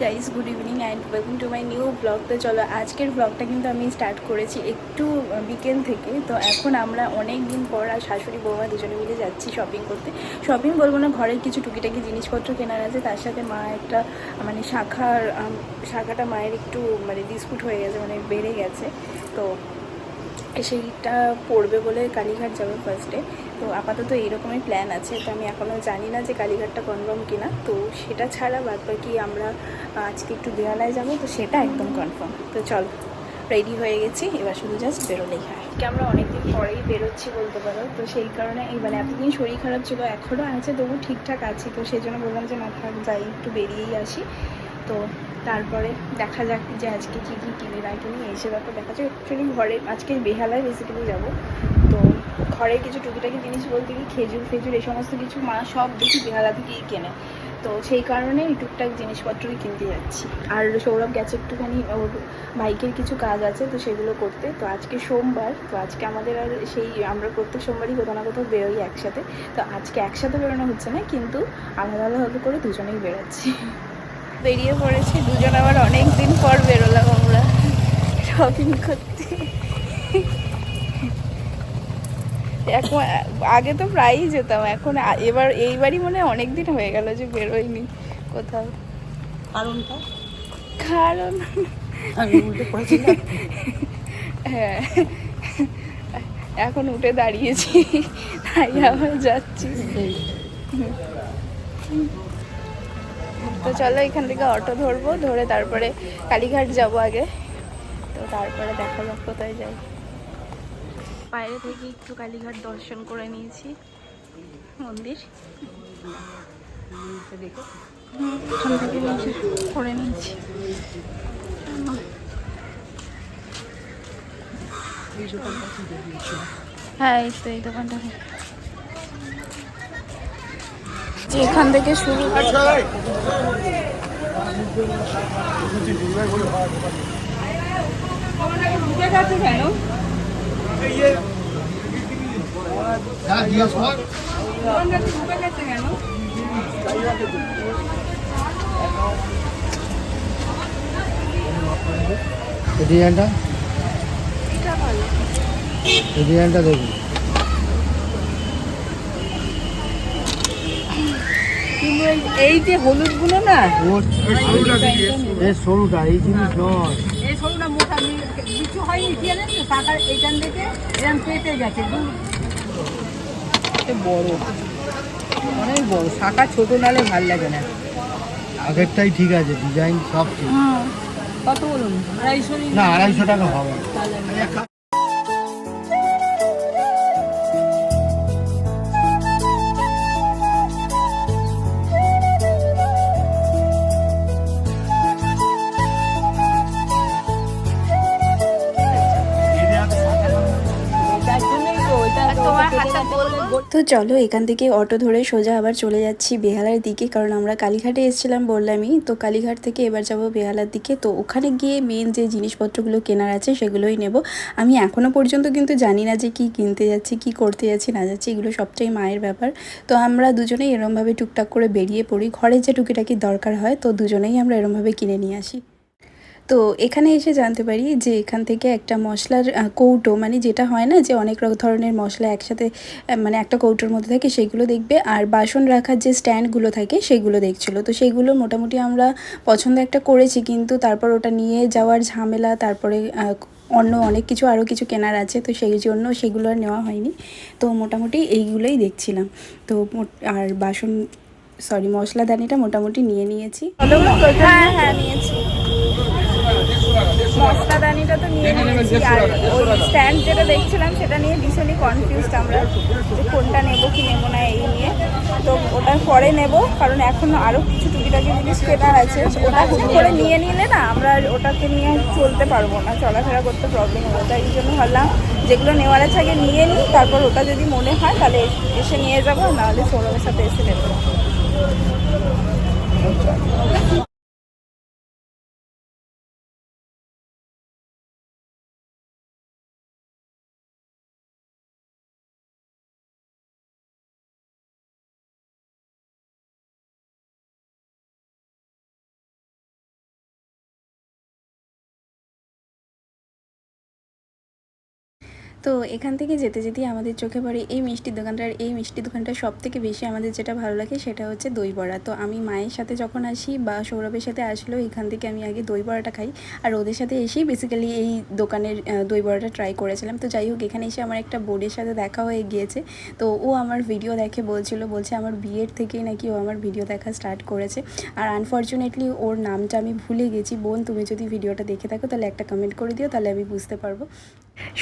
Guys good evening and welcome to my new blog. তো চলো আজকের ব্লগটা কিন্তু আমি স্টার্ট করেছি একটু বিকেল থেকে। তো এখন আমরা অনেক দিন পর আর শাশুড়ি বৌমা দুজনে মিলে যাচ্ছি শপিং করতে। শপিং বলবো না, ঘরের কিছু টুকিটাকি জিনিসপত্র কেনার আছে। তার সাথে মা একটা মানে শাখাটা মায়ের একটু মানে ডিসপুট হয়ে গেছে, মানে বেড়ে গেছে। তো সেইটা পড়বে বলে কালীঘাট যাবে ফার্স্টে। তো আপাতত এইরকমই প্ল্যান আছে। তো আমি এখনও জানি না যে কালীঘাটটা কনফার্ম কিনা। তো সেটা ছাড়া বাদ বাকি আমরা আজকে একটু বেহালায় যাবো, তো সেটা একদম কনফার্ম। তো চল রেডি হয়ে গেছি, এবার শুধু জাস্ট বেরোলেই হয়। আমরা অনেকদিন পরেই বেরোচ্ছি বলতে পারো। তো সেই কারণে মানে এতদিন শরীর খারাপ ছিল, এখনও আছে, তবু ঠিকঠাক আছি। তো সেই জন্য বললাম যে না থাক, যাই একটু বেরিয়েই আসি। তো তারপরে দেখা যাক যে আজকে কী কী কিনে না কিনি, এসে ব্যাপার দেখা যাক। অ্যাকচুয়ালি ঘরে আজকে বেহালায় বেসিক্যালি যাবো। তো ঘরের কিছু টুকিটাকি জিনিস বলতে কি খেজুর এই সমস্ত কিছু মা সব দেখি বেহালা থেকেই কেনে। তো সেই কারণে এই টুকটাক জিনিসপত্রই কিনতে যাচ্ছি। আর সৌরভ গেছে একটুখানি ওর বাইকের কিছু কাজ আছে, তো সেগুলো করতে। তো আজকে সোমবার, তো আজকে আমাদের আর সেই আমরা প্রত্যেক সোমবারই কোথাও না কোথাও বেরোই একসাথে। তো আজকে একসাথে বেরোনো হচ্ছে না, কিন্তু আলাদা আলাদাভাবে করে দুজনেই বেরোচ্ছি। বেরিয়ে পড়েছি দুজন, আবার অনেক দিন পর বেরোলাম আমরা শপিং করতে। এখন আগে তো প্রায়ই যেতাম, এখন এইবারই মনে হয় অনেক দিন হয়ে গেল যে বেরোয়নি কোথাও। কারণ হ্যাঁ, এখন উঠে দাঁড়িয়েছি, তাই আবার যাচ্ছি। তো চলো এখান থেকে অটো ধরবো, ধরে তারপরে কালীঘাট যাব আগে। তো তারপরে দেখা যাক কোথায় যাই। বাইরে থেকে একটু কালীঘাট দর্শন করে নিয়েছি, মন্দির এখান থেকে করে নিয়েছি। হ্যাঁ এই তো এই দোকানটা যে এখান থেকে শুরু। ডিজাইনটা দেখুন, এই যে হলুদ গুলো না, সরুটা এই জিনিস নয়, এই সরুটা মোটা কিছু হয়নি, কি জানেন তো টাকা এইখান থেকে এরকম পেতে গেছে বড়, অনেক বড় শাখা, ছোট নালে ভাল লাগে না। আগেরটাই ঠিক আছে, ডিজাইন সব ঠিক। কত বলুন? 250 না 250 টাকা হবে। তো চলো এখান থেকে অটো ধরে সোজা আবার চলে যাচ্ছি বেহালার দিকে, কারণ আমরা কালীঘাটে এসেছিলাম বললামই। তো কালীঘাট থেকে এবার যাব বেহালার দিকে। তো ওখানে গিয়ে মেন যে জিনিসপত্রগুলো কেনার আছে সেগুলোই নেব। আমি এখনও পর্যন্ত কিন্তু জানি না যে কী কিনতে যাচ্ছি, কী করতে যাচ্ছি না যাচ্ছি, এগুলো সবটাই মায়ের ব্যাপার। তো আমরা দুজনেই এরমভাবে টুকটাক করে বেরিয়ে পড়ি, ঘরে যে টুকিটাকি দরকার হয় তো দুজনেই আমরা এরমভাবে কিনে নিয়ে আসি। তো এখানে এসে জানতে পারি যে এখান থেকে একটা মশলার কৌটো, মানে যেটা হয় না যে অনেক ধরনের মশলা একসাথে মানে একটা কৌটোর মধ্যে থাকে, সেগুলো দেখবে। আর বাসন রাখার যে স্ট্যান্ডগুলো থাকে সেগুলো দেখছিলো। তো সেগুলো মোটামুটি আমরা পছন্দ একটা করেছি, কিন্তু তারপর ওটা নিয়ে যাওয়ার ঝামেলা, তারপরে অন্য অনেক কিছু আরও কিছু কেনার আছে, তো সেই জন্য সেগুলো আর নেওয়া হয়নি। তো মোটামুটি এইগুলোই দেখছিলাম। তো আর মশলাদানিটা মোটামুটি নিয়ে নিয়েছি। হ্যাঁ হ্যাঁ নিয়েছি, মশলাদানিটা তো নিয়ে নিয়েছি। আর ওই স্ট্যান্ড যেটা দেখছিলাম সেটা নিয়ে ভীষণই কনফিউজড আমরা, যে কোনটা নেবো কি নেবো না এই নিয়ে। তো ওটা পরে নেব, কারণ এখন আরও কিছু টুকিটাকি জিনিস কেনার আছে। ওটা হুট করে নিয়ে নিলে না আমরা ওটাকে নিয়ে চলতে পারবো না, চলাফেরা করতে প্রবলেম হবে। তাই এই জন্য ভাবলাম যেগুলো নেওয়ার আছে আগে নিয়ে নিই, তারপর ওটা যদি মনে হয় তাহলে এসে নিয়ে যাবো, নাহলে সৌরভের সাথে এসে নেবো। তো এখান থেকে যেতে যেতেই আমাদের চোখে পড়ে এই মিষ্টির দোকানটা। আর এই মিষ্টির দোকানটা সব থেকে বেশি আমাদের যেটা ভালো লাগে সেটা হচ্ছে দই বড়া। তো আমি মায়ের সাথে যখন আসি বা সৌরভের সাথে আসলেও এখান থেকে আমি আগে দই বড়াটা খাই, আর ওদের সাথে এসেই বেসিক্যালি এই দোকানের দই বড়াটা ট্রাই করেছিলাম। তো যাই হোক, এখানে এসে আমার একটা বোনের সাথে দেখা হয়ে গিয়েছে। তো ও আমার ভিডিও দেখে বলছে আমার বিয়ের থেকেই নাকি ও আমার ভিডিও দেখা স্টার্ট করেছে। আর আনফর্চুনেটলি ওর নামটা আমি ভুলে গেছি। বোন, তুমি যদি ভিডিওটা দেখে থাকো তাহলে একটা কমেন্ট করে দিও, তাহলে আমি বুঝতে পারবো।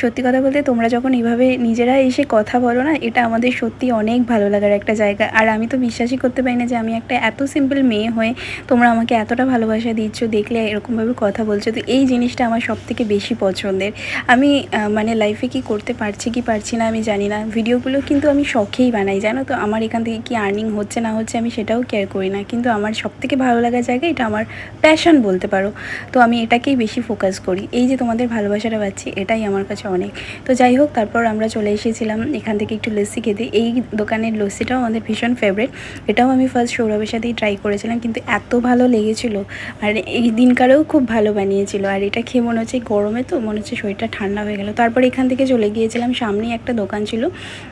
সত্যি কথা বলতে তোমরা যখন এইভাবে নিজেরা এসে কথা বলো না, এটা আমাদের সত্যি অনেক ভালো লাগার একটা জায়গা। আর আমি তো বিশ্বাসই করতে পারি না যে আমি একটা এত সিম্পল মেয়ে হয়ে তোমরা আমাকে এতটা ভালোবাসা দিচ্ছ, দেখলে এরকমভাবে কথা বলছো। তো এই জিনিসটা আমার সব থেকে বেশি পছন্দের। আমি মানে লাইফে কি করতে পারছি কি পারছি না আমি জানি না, ভিডিওগুলো কিন্তু আমি শখেই বানাই, জানো তো। আমার এখান থেকে কি আর্নিং হচ্ছে না হচ্ছে আমি সেটাও কেয়ার করি না, কিন্তু আমার সব থেকে ভালো লাগার জায়গা এটা, আমার প্যাশন বলতে পারো। তো আমি এটাকেই বেশি ফোকাস করি। এই যে তোমাদের ভালোবাসাটা পাচ্ছি, এটাই আমার কাছে অনেক। তো যাই হোক, তারপর আমরা চলে এসেছিলাম এখান থেকে একটু লস্যি খেতে। এই দোকানের লস্যিটাও আমাদের ভীষণ ফেভারিট। এটাও আমি ফার্স্ট সৌরভের সাথেই ট্রাই করেছিলাম, কিন্তু এত ভালো লেগেছিলো। আর এই দিনকারেও খুব ভালো বানিয়েছিল। আর এটা খেয়ে মনে হচ্ছে গরমে তো মনে হচ্ছে শরীরটা ঠান্ডা হয়ে গেল। তারপর এখান থেকে চলে গিয়েছিলাম, সামনেই একটা দোকান ছিল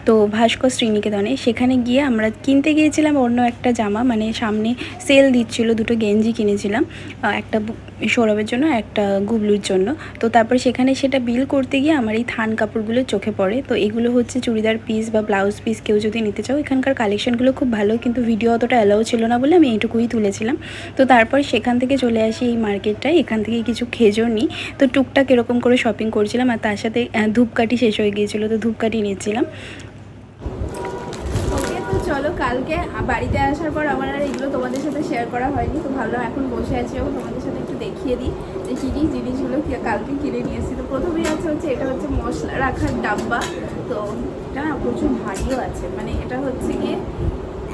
তো ভাস্কর শ্রীনিকেতনে, সেখানে গিয়ে আমরা কিনতে গিয়েছিলাম অন্য একটা জামা, মানে সামনে সেল দিচ্ছিল, দুটো গেঞ্জি কিনেছিলাম, একটা সৌরভের জন্য, একটা গুবলুর জন্য। তো তারপর সেখানে সেটা বিল করতে গিয়ে আমার এই থান কাপড়গুলো চোখে পড়ে। তো এগুলো হচ্ছে চুড়িদার পিস বা ব্লাউজ পিস, কেউ যদি নিতে চাও। এখানকার কালেকশনগুলো খুব ভালো, কিন্তু ভিডিও অতটা অ্যালাউ ছিল না বলে আমি এইটুকুই তুলেছিলাম। তো তারপর সেখান থেকে চলে আসি এই মার্কেটটায়, এখান থেকে কিছু খেজুর নিই। তো টুকটাক এরকম করে শপিং করছিলাম, আর তার সাথে ধূপকাঠি শেষ হয়ে গিয়েছিলো, তো ধূপকাঠি নিচ্ছিলাম। ওকে, তো চলো, কালকে বাড়িতে আসার পর আমার আর এগুলো তোমাদের সাথে শেয়ার করা হয়নি, তো ভাবলাম এখন বসে আছি যখন তোমাদের সাথে একটু দেখিয়ে দিই যে কী কী জিনিসগুলো কালকে কিনে নিয়েছি। তো প্রথমেই হচ্ছে এটা হচ্ছে মশলা রাখার ডাব্বা। তো এটা না প্রচুর ভারীও আছে, মানে এটা হচ্ছে গিয়ে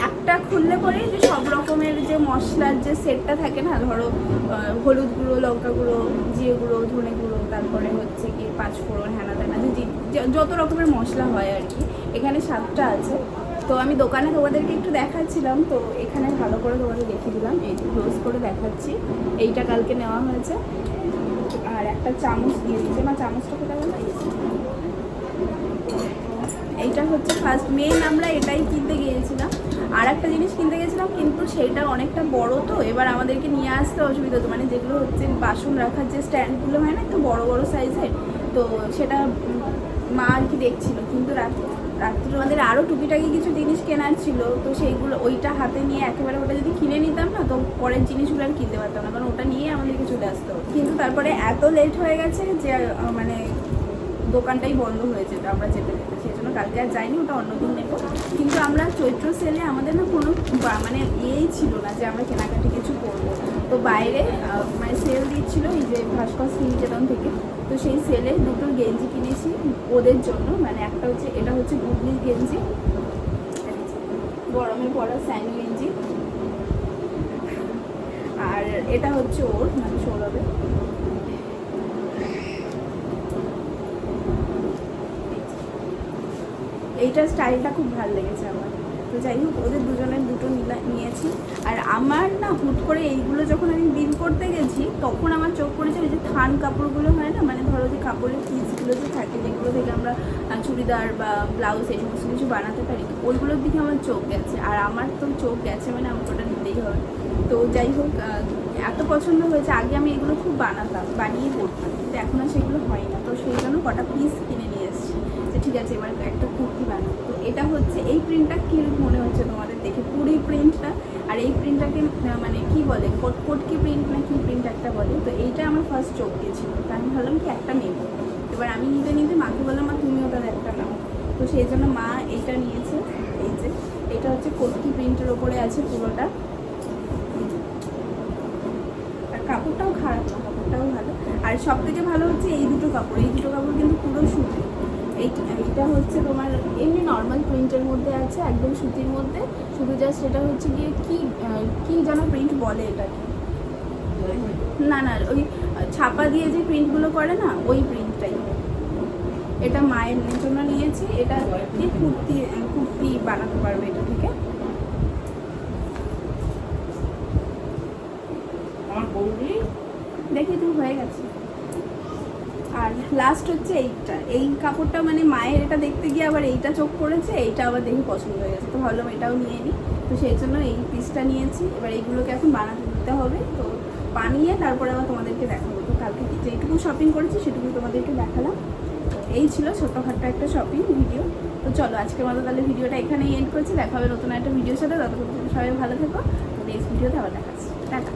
একটা খুললে পরে যে সব রকমের যে মশলার যে সেটটা থাকে না, ধরো হলুদ গুঁড়ো, লঙ্কা গুঁড়ো, জিরে গুঁড়ো, ধনে গুঁড়ো, তারপরে হচ্ছে কি পাঁচফোড়ন, হ্যানা ত্যানা, যত রকমের মশলা হয় আর কি, এখানে 7টা আছে। তো আমি দোকানে তোমাদেরকে একটু দেখাচ্ছিলাম, তো এখানে ভালো করে তোমাদের দেখিয়ে দিলাম, এই ক্লোজ করে দেখাচ্ছি। এইটা কালকে নেওয়া হয়েছে। আর একটা চামচ দিয়ে দিচ্ছে, মা চামচটা কোথায় বলো। এইটা হচ্ছে ফার্স্ট মেইন, আমরা এটাই কিনতে গিয়েছিলাম। আর একটা জিনিস কিনতে গেছিলাম, কিন্তু সেইটা অনেকটা বড়, তো এবার আমাদেরকে নিয়ে আসতে অসুবিধা হতো, মানে যেগুলো হচ্ছে বাসন রাখার যে স্ট্যান্ডগুলো হয় না, একটু বড় বড় সাইজের, তো সেটা মা আর কি দেখছিল। কিন্তু রাত্রে আমাদের আরও টুকিটাকি কিছু জিনিস কেনার ছিল, তো সেইগুলো ওইটা হাতে নিয়ে একেবারে ওটা যদি কিনে নিতাম না, তো পরের জিনিসগুলো আর কিনতে পারতাম না, কারণ ওটা নিয়ে আমাদেরকে চলে আসতে হতো। কিন্তু তারপরে এত লেট হয়ে গেছে যে মানে দোকানটাই বন্ধ হয়ে যেত আমরা যেতে যেতে, সেই জন্য কালকে আর যাইনি, ওটা অন্যদিন নেবো। কিন্তু আমরা চৈত্র সেলে আমাদের না কোনো মানে ইয়েই ছিল না যে আমরা কেনাকাটি কিছু করবো। তো বাইরে মানে সেল দিচ্ছিল এই যে ভাস্কর শ্রীনিকেতন থেকে, তো সেই সেলে দুটো গেঞ্জি কিনেছি ওদের জন্য। মানে একটা হচ্ছে, এটা হচ্ছে গুগলির গেঞ্জি, গরমে পরা স্যান্ড গেঞ্জি, আর এটা হচ্ছে ওর মানে সৌরভের। এইটার স্টাইলটা খুব ভালো লেগেছে আমার। তো যাই হোক, ওদের দুজনের দুটো নিয়েছি। আর আমার না হুট করে এইগুলো যখন আমি বিল করতে গেছি, তখন আমার চোখ পড়েছে ওই যে থান কাপড়গুলো হয় না, মানে ধরো যে কাপড়ের পিসগুলো যে থাকে, যেগুলো থেকে আমরা চুড়িদার বা ব্লাউজ এই সমস্ত কিছু বানাতে পারি, ওইগুলোর দিকে আমার চোখ গেছে। আর আমার তো চোখ গেছে মানে আমাকে ওটা নিতেই হবে। তো যাই হোক, এত পছন্দ হয়েছে। আগে আমি এগুলো খুব বানিয়ে পড়তাম, কিন্তু এখন আর সেগুলো হয় না। তো সেই জন্য কটা পিস কিনে নিয়ে এসেছি, যে ঠিক আছে এবার একটা কুর্তি বানাবো। তো এটা হচ্ছে, এই প্রিন্টটা কী মনে হচ্ছে তোমাদের দেখে, পুরি প্রিন্টটা। আর এই প্রিন্টটাকে মানে কি বলে, কটকি প্রিন্ট না কি প্রিন্ট একটা বলে। তো এইটা আমার ফার্স্ট চোখ গিয়েছিল, তো আমি ভাবলাম কি একটা নেবো। এবার আমি নিতে মাকে বললাম, মা তুমিও তার একটা নাও। তো সেই জন্য মা এইটা নিয়েছে। এই যে এটা হচ্ছে কটকি প্রিন্টের ওপরে আছে পুরোটা। আর কাপড়টাও খারাপ না, কাপড়টাও ভালো। আর সব থেকে ভালো হচ্ছে এই দুটো কাপড় কিন্তু পুরো সুতি। এইটা হচ্ছে তোমার এমনি নর্মাল প্রিন্টের মধ্যে আছে, একদম সুতির মধ্যে, শুধু জাস্ট এটা হচ্ছে গিয়ে কি যেন প্রিন্ট বলে এটাকে, না ওই ছাপা দিয়ে যে প্রিন্টগুলো করে না, ওই প্রিন্টটাই। এটা মায়ের জন্য নিয়েছি। এটা দিয়ে কুর্তি বানাতে পারবে এটা থেকে। দেখি তুমি হয়ে গেছে। আর লাস্ট হচ্ছে এইটা, এই কাপড়টা মানে মায়ের এটা দেখতে গিয়ে আবার এইটা চোখ পড়েছে, এইটা আবার দেখে পছন্দ হয়ে গেছে, তো ভাবলাম এটাও নিয়ে নিই। তো সেই জন্য এই পিসটা নিয়েছি। এবার এইগুলোকে এখন বানাতে দিতে হবে, তো বানিয়ে তারপরে আবার তোমাদেরকে দেখাবো। তো কালকে যেটুকু শপিং করেছি সেটুকু তোমাদেরকে দেখালাম। তো এই ছিল ছোটোখাটো একটা শপিং ভিডিও। তো চলো আজকের মতো তাহলে ভিডিওটা এখানেই এন্ড করছি। দেখা হবে নতুন একটা ভিডিওর সাথে, ততক্ষণ সবাই ভালো থেকো। তো নেক্সট ভিডিওতে আবার দেখাচ্ছি, টাটা।